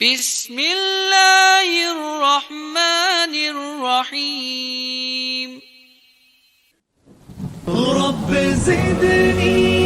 بسم اللہ الرحمن الرحیم رب زدنی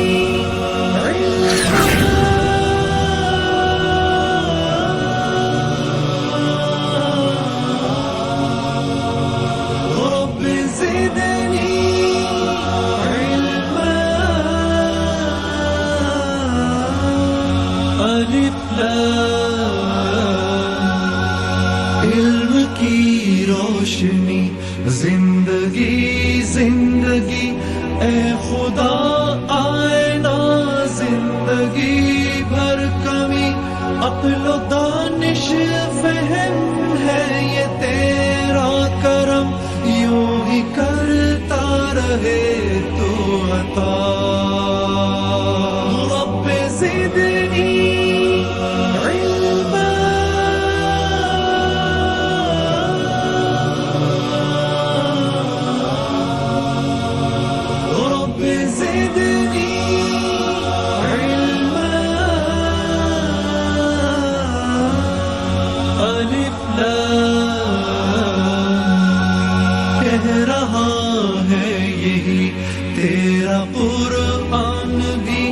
علم کی روشنی زندگی زندگی اے خدا آئینہ زندگی بھر کمی عقل و دانش فہم ہے یہ تیرا کرم یوں ہی کرتا رہے تو عطا رب زدنی کہہ رہا ہے یہی تیرا قرآن بھی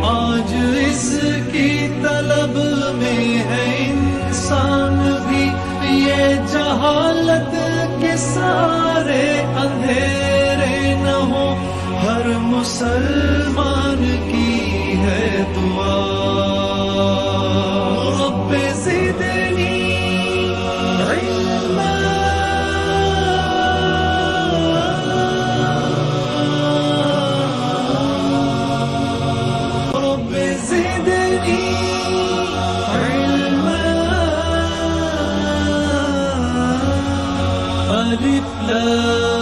آج اس کی طلب میں ہے انسان بھی یہ جہالت کے سارے اندھیرے نہ ہو ہر مسلمان کی ہے دعا رب زدنی الف لام